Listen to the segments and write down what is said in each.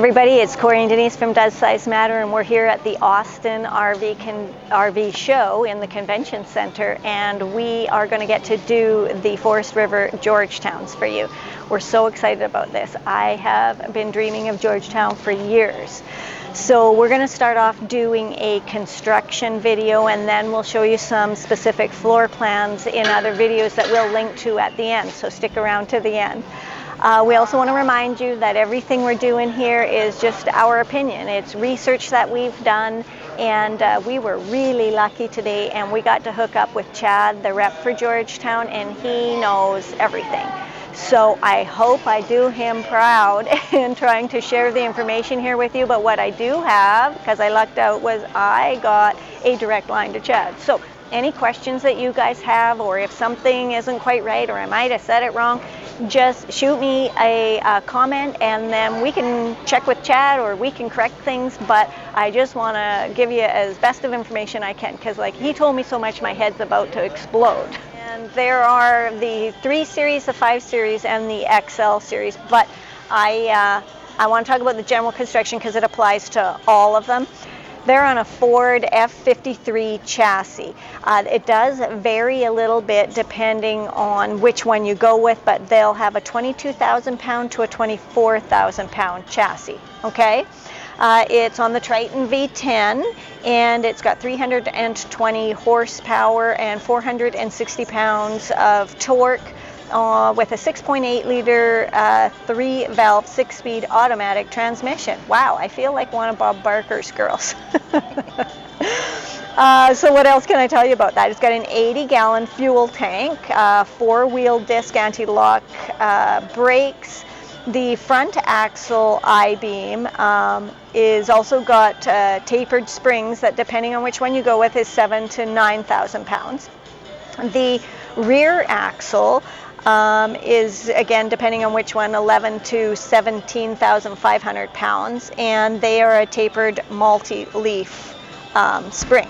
everybody, it's Corey and Denise from Does Size Matter, and we're here at the Austin RV show in the Convention Center, and we are going to get to do the Forest River Georgetowns for you. We're so excited about this. I have been dreaming of Georgetown for years. So we're going to start off doing a construction video, and then we'll show you some specific floor plans in other videos that we'll link to at the end, so stick around to the end. We also want to remind you that everything we're doing here is just our opinion. It's research that we've done, and we were really lucky today, and we got to hook up with Chad, the rep for Georgetown, and he knows everything. So I hope I do him proud in trying to share the information here with you, but what I do have, because I lucked out, was I got a direct line to Chad. So any questions that you guys have, or if something isn't quite right, or I might have said it wrong, just shoot me a comment, and then we can check with Chad, or we can correct things. But I just want to give you as best of information I can, because like he told me so much, my head's about to explode. And there are the 3 series, the 5 series, and the XL series, but I want to talk about the general construction because it applies to all of them. They're on a Ford F53 chassis. It does vary a little bit depending on which one you go with, but they'll have a 22,000 pound to a 24,000 pound chassis, okay? It's on the Triton V10, and it's got 320 horsepower and 460 pounds of torque, with a 6.8 liter 3-valve 6-speed automatic transmission. Wow, I feel like one of Bob Barker's girls. So what else can I tell you about that? It's got an 80-gallon fuel tank, 4-wheel disc anti-lock brakes. The front axle I-beam is also got tapered springs that, depending on which one you go with, is 7,000 to 9,000 pounds. The rear axle is, again, depending on which one, 11,000 to 17,500 pounds, and they are a tapered multi-leaf spring.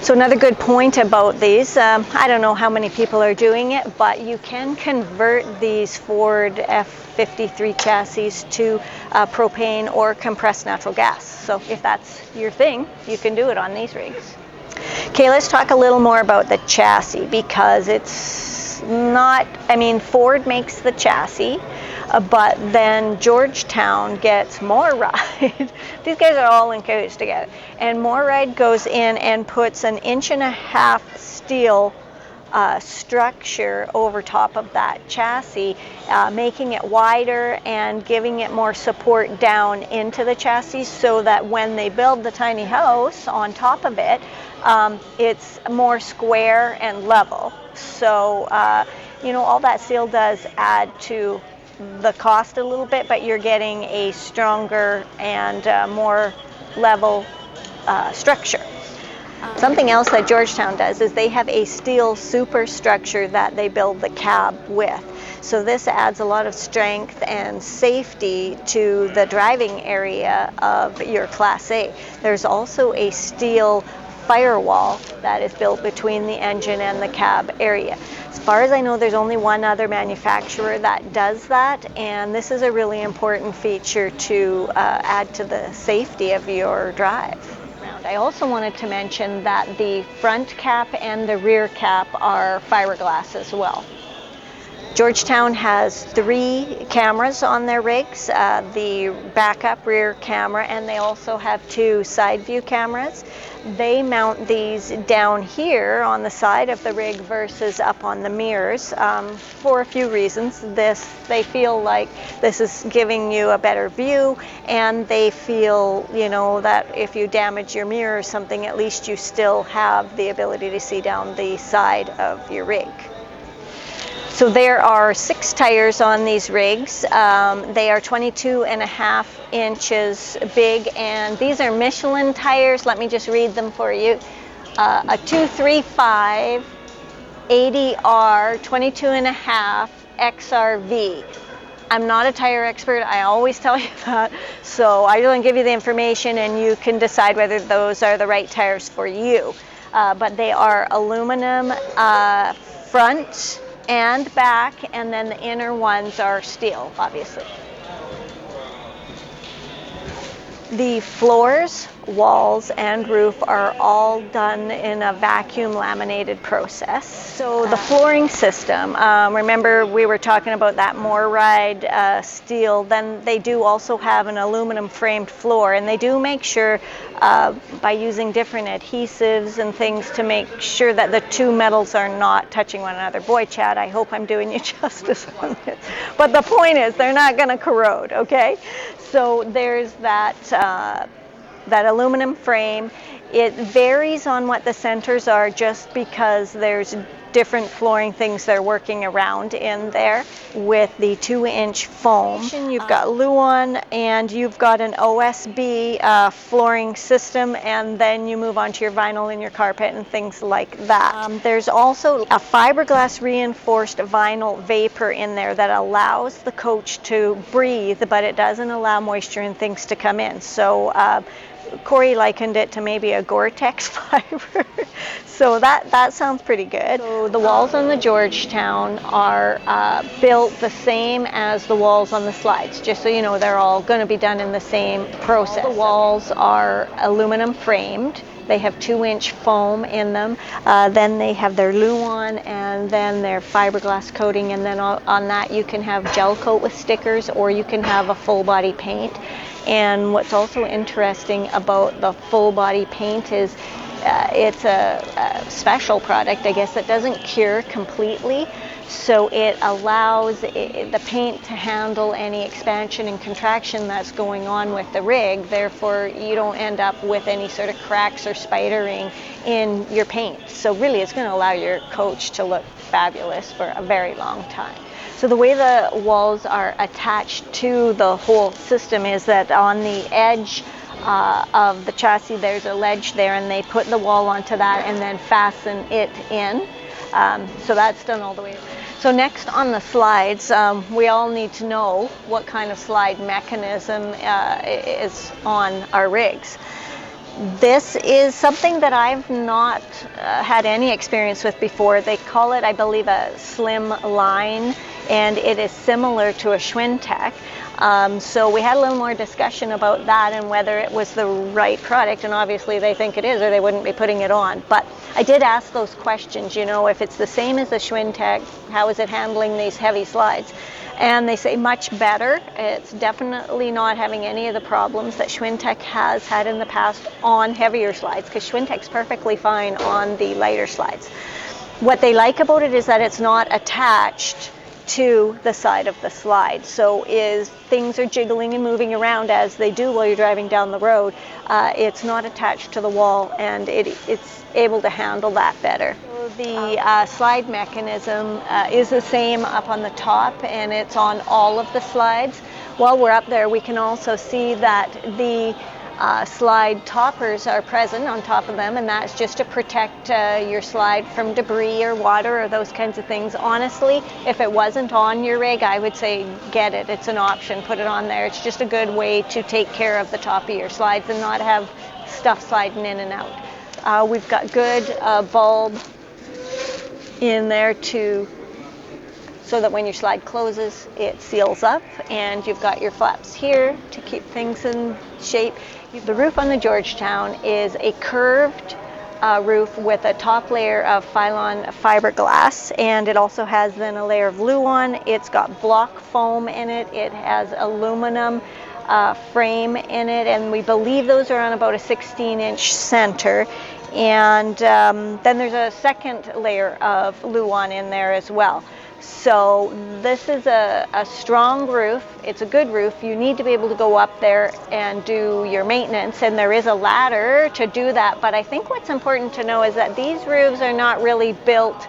So another good point about these, I don't know how many people are doing it, but you can convert these Ford F53 chassis to propane or compressed natural gas. So if that's your thing, you can do it on these rigs. Okay, let's talk a little more about the chassis, because it's not, I mean, Ford makes the chassis, but then Georgetown gets MoRide. These guys are all in cahoots together. And MoRide goes in and puts an 1.5 inch steel structure over top of that chassis, making it wider and giving it more support down into the chassis, so that when they build the tiny house on top of it, it's more square and level. So, you know, all that steel does add to the cost a little bit, but you're getting a stronger and more level structure. Something else that Georgetown does is they have a steel superstructure that they build the cab with. So this adds a lot of strength and safety to the driving area of your Class A. There's also a steel firewall that is built between the engine and the cab area. As far as I know, there's only one other manufacturer that does that, and this is a really important feature to add to the safety of your drive. I also wanted to mention that the front cap and the rear cap are fiberglass as well. Georgetown has 3 cameras on their rigs, the backup rear camera, and they also have 2 side view cameras. They mount these down here on the side of the rig versus up on the mirrors for a few reasons. They feel like this is giving you a better view, and they feel, you know, that if you damage your mirror or something, at least you still have the ability to see down the side of your rig. So there are 6 tires on these rigs. They are 22.5 inches big, and these are Michelin tires. Let me just read them for you. A 235 80R 22.5 XRV. I'm not a tire expert, I always tell you that, so I don't give you the information, and you can decide whether those are the right tires for you. But they are aluminum front and back, and then the inner ones are steel, obviously. The floors, walls, and roof are all done in a vacuum laminated process. So the flooring system, remember we were talking about that MORryde steel, then they do also have an aluminum framed floor, and they do make sure by using different adhesives and things to make sure that the two metals are not touching one another. Boy, Chad, I hope I'm doing you justice on this. But the point is, they're not going to corrode, okay? So there's that aluminum frame. It varies on what the centers are just because there's different flooring things they're working around in there. With the 2-inch foam, you've got Luan and you've got an OSB flooring system, and then you move on to your vinyl and your carpet and things like that. There's also a fiberglass reinforced vinyl vapor in there that allows the coach to breathe, but it doesn't allow moisture and things to come in. So Corey likened it to maybe a Gore-Tex fiber. So that sounds pretty good. So the walls on the Georgetown are built the same as the walls on the slides. Just so you know, they're all going to be done in the same process. All the walls are aluminum framed. They have 2-inch foam in them. Then they have their Luan and then their fiberglass coating. And then on that you can have gel coat with stickers, or you can have a full body paint. And what's also interesting about the full body paint is it's a special product, I guess, that doesn't cure completely. So it allows the paint to handle any expansion and contraction that's going on with the rig. Therefore, you don't end up with any sort of cracks or spidering in your paint. So really, it's going to allow your coach to look fabulous for a very long time. So the way the walls are attached to the whole system is that on the edge of the chassis there's a ledge there, and they put the wall onto that and then fasten it in. So that's done all the way. So next on the slides, we all need to know what kind of slide mechanism is on our rigs. This is something that I've not had any experience with before. They call it, I believe, a slim line, and it is similar to a Schwintek. So we had a little more discussion about that and whether it was the right product, and obviously they think it is, or they wouldn't be putting it on. But I did ask those questions, you know, if it's the same as the Schwintek, how is it handling these heavy slides? And they say much better. It's definitely not having any of the problems that Schwintek has had in the past on heavier slides, because Schwintek's perfectly fine on the lighter slides. What they like about it is that it's not attached to the side of the slide. So things are jiggling and moving around as they do while you're driving down the road. It's not attached to the wall, and it's able to handle that better. The slide mechanism is the same up on the top, and it's on all of the slides. While we're up there, we can also see that the slide toppers are present on top of them, and that's just to protect your slide from debris or water or those kinds of things. Honestly, if it wasn't on your rig, I would say get it. It's an option. Put it on there. It's just a good way to take care of the top of your slides and not have stuff sliding in and out. We've got good bulb in there so that when your slide closes, it seals up, and you've got your flaps here to keep things in shape. The roof on the Georgetown is a curved roof with a top layer of Phylon fiberglass, and it also has then a layer of Luan. It's got block foam in it. It has aluminum frame in it, and we believe those are on about a 16-inch center. And then there's a second layer of Luan in there as well. So this is a strong roof. It's a good roof. You need to be able to go up there and do your maintenance, and there is a ladder to do that. But I think what's important to know is that these roofs are not really built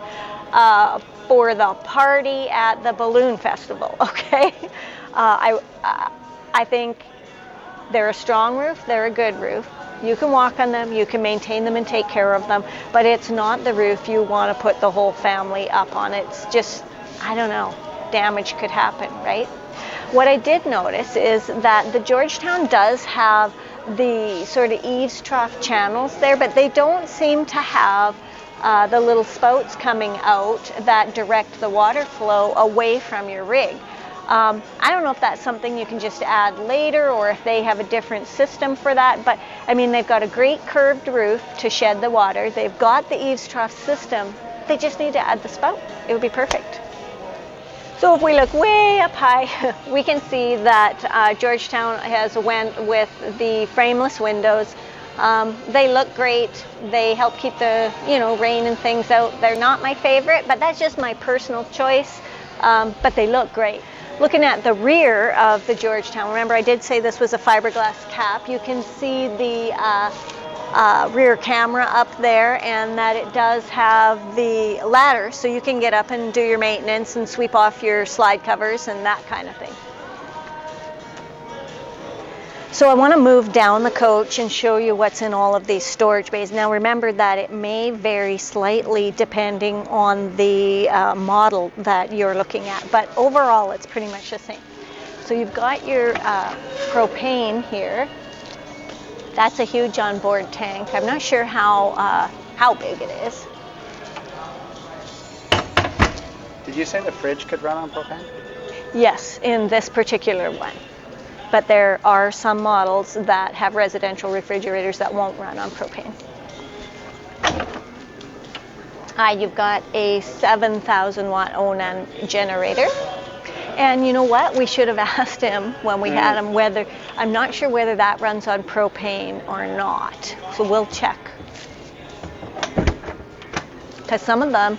for the party at the balloon festival, okay? I think they're a strong roof, they're a good roof. You can walk on them, you can maintain them and take care of them, but it's not the roof you want to put the whole family up on. It's just, I don't know, damage could happen, right? What I did notice is that the Georgetown does have the sort of eaves trough channels there, but they don't seem to have the little spouts coming out that direct the water flow away from your rig. I don't know if that's something you can just add later or if they have a different system for that, but I mean, they've got a great curved roof to shed the water. They've got the eaves trough system. They just need to add the spout. It would be perfect. So if we look way up high, we can see that Georgetown went with the frameless windows. They look great. They help keep the rain and things out. They're not my favorite, but that's just my personal choice. But they look great. Looking at the rear of the Georgetown, remember I did say this was a fiberglass cap. You can see the rear camera up there, and that it does have the ladder, so you can get up and do your maintenance and sweep off your slide covers and that kind of thing. So I want to move down the coach and show you what's in all of these storage bays. Now remember that it may vary slightly depending on the model that you're looking at, but overall it's pretty much the same. So you've got your propane here. That's a huge onboard tank. I'm not sure how big it is. Did you say the fridge could run on propane? Yes, in this particular one. But there are some models that have residential refrigerators that won't run on propane. You've got a 7,000 watt Onan generator. And you know what? We should have asked him when we had him whether, I'm not sure whether that runs on propane or not. So we'll check. Because some of them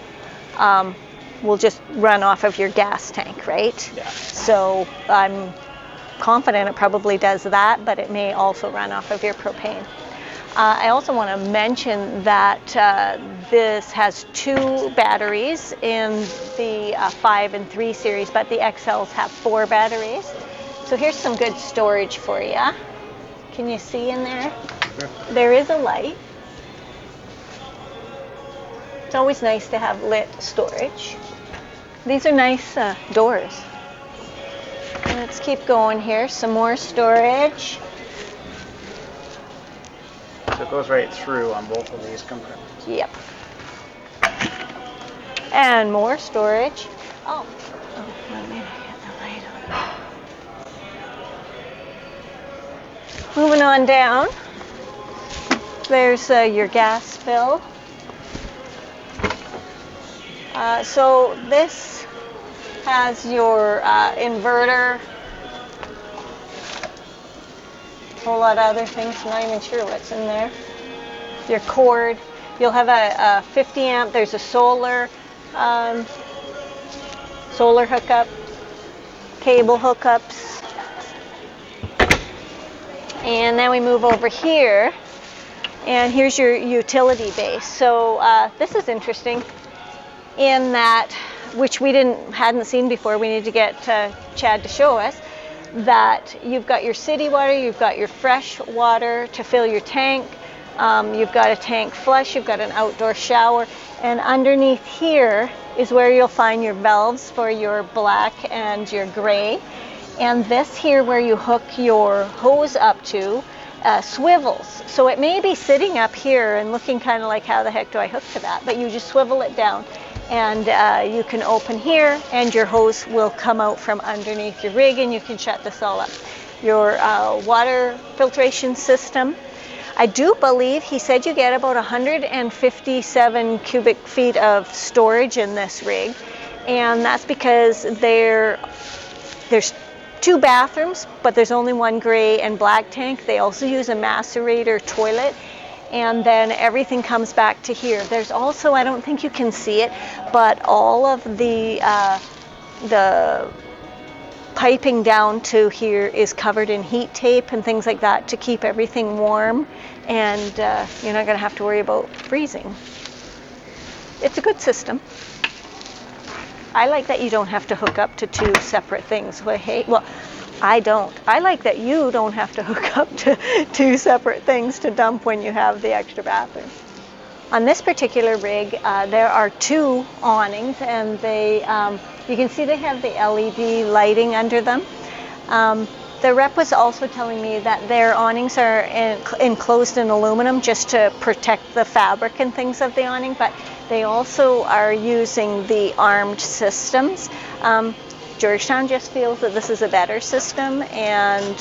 will just run off of your gas tank, right? Yeah. So I'm confident it probably does that, but it may also run off of your propane. I also want to mention that this has 2 batteries in the 5 and 3 series, but the XLs have 4 batteries. So here's some good storage for you. Can you see in there? Sure. There is a light. It's always nice to have lit storage. These are nice doors. Let's keep going here. Some more storage. So it goes right through on both of these compartments. Yep. And more storage. Oh, let me get the light on. Moving on down. There's your gas fill. So this has your inverter, a whole lot of other things. I'm not even sure what's in there. Your cord. You'll have a 50 amp. There's a solar hookup, cable hookups. And then we move over here, and here's your utility base. So this is interesting in that, which we hadn't seen before. We need to get Chad to show us that you've got your city water, you've got your fresh water to fill your tank, you've got a tank flush, you've got an outdoor shower, and underneath here is where you'll find your valves for your black and your gray. And this here where you hook your hose up to swivels. So it may be sitting up here and looking kind of like, how the heck do I hook to that? But you just swivel it down. And you can open here and your hose will come out from underneath your rig, and you can shut this all up. Your water filtration system. I do believe he said you get about 157 cubic feet of storage in this rig, and that's because there's 2 bathrooms, but there's only 1 gray and black tank. They also use a macerator toilet. And then everything comes back to here. There's also, I don't think you can see it, but all of the piping down to here is covered in heat tape and things like that to keep everything warm, and you're not going to have to worry about freezing. It's a good system. I like that you don't have to hook up to 2 separate things. Well, I don't. I like that you don't have to hook up to 2 separate things to dump when you have the extra bathroom. On this particular rig, there are 2 awnings, and they, you can see they have the LED lighting under them. The rep was also telling me that their awnings are enclosed in aluminum just to protect the fabric and things of the awning, but they also are using the armed systems. Georgetown just feels that this is a better system, and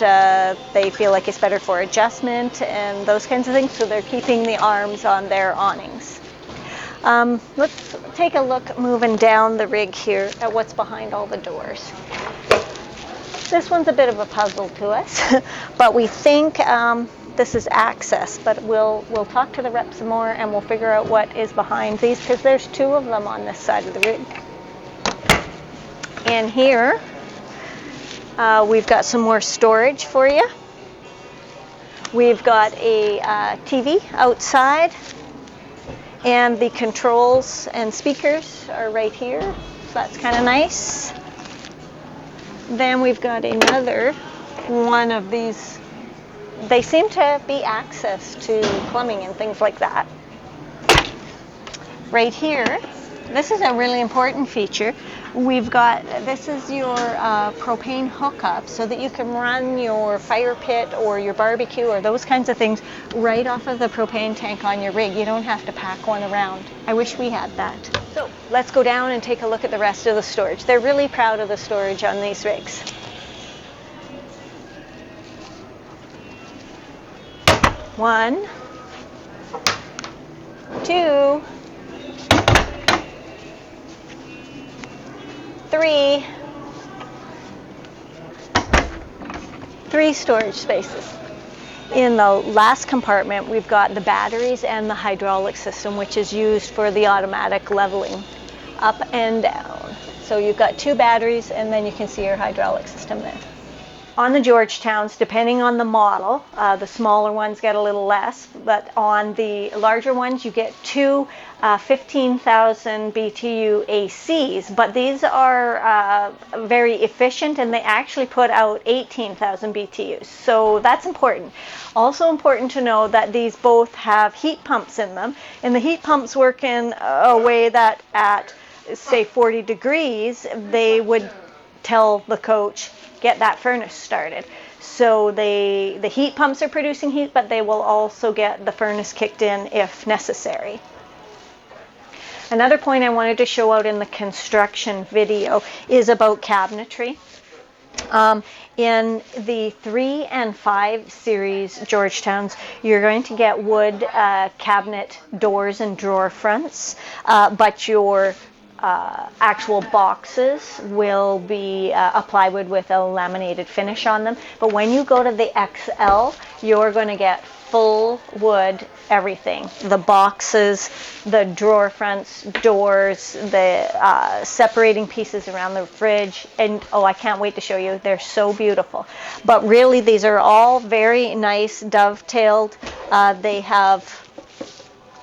they feel like it's better for adjustment and those kinds of things, so they're keeping the arms on their awnings. Let's take a look moving down the rig here at what's behind all the doors. This one's a bit of a puzzle to us, but we think this is access, but we'll talk to the rep some more and we'll figure out what is behind these, because there's two of them on this side of the rig. In here, we've got some more storage for you. We've got a TV outside, and the controls and speakers are right here, so that's kind of nice. Then we've got another one of these. They seem to be access to plumbing and things like that. Right here, this is a really important feature. We've got, this is your propane hookup, so that you can run your fire pit or your barbecue or those kinds of things right off of the propane tank on your rig. You don't have to pack one around. I wish we had that. So let's go down and take a look at the rest of the storage. They're really proud of the storage on these rigs. One, two, three storage spaces. In the last compartment, we've got the batteries and the hydraulic system, which is used for the automatic leveling up and down. So you've got two batteries, and then you can see your hydraulic system there. On the Georgetowns, depending on the model, the smaller ones get a little less, but on the larger ones you get two 15,000 BTU ACs, but these are very efficient, and they actually put out 18,000 BTUs, so that's important. Also important to know that these both have heat pumps in them, and the heat pumps work in a way that at, say, 40 degrees, they would tell the coach, get that furnace started. So the heat pumps are producing heat, but they will also get the furnace kicked in if necessary. Another point I wanted to show out in the construction video is about cabinetry. In the 3 and 5 series Georgetowns, you're going to get wood cabinet doors and drawer fronts, but your actual boxes will be a plywood with a laminated finish on them. But when you go to the XL, you're going to get full wood everything. The boxes, the drawer fronts, doors, the separating pieces around the fridge, and oh, I can't wait to show you. They're so beautiful. But really, these are all very nice dovetailed. They have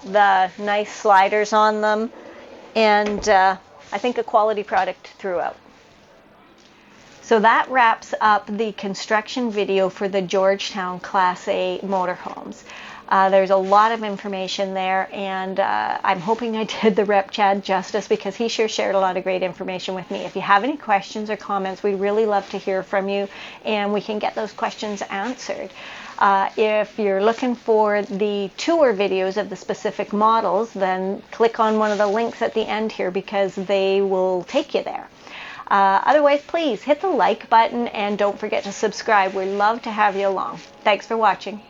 the nice sliders on them, and I think a quality product throughout. So that wraps up the construction video for the Georgetown Class A Motorhomes. There's a lot of information there, and I'm hoping I did the rep Chad justice, because he sure shared a lot of great information with me. If you have any questions or comments, we'd really love to hear from you, and we can get those questions answered. If you're looking for the tour videos of the specific models, then click on one of the links at the end here, because they will take you there. Otherwise, please hit the like button and don't forget to subscribe. We'd love to have you along. Thanks for watching.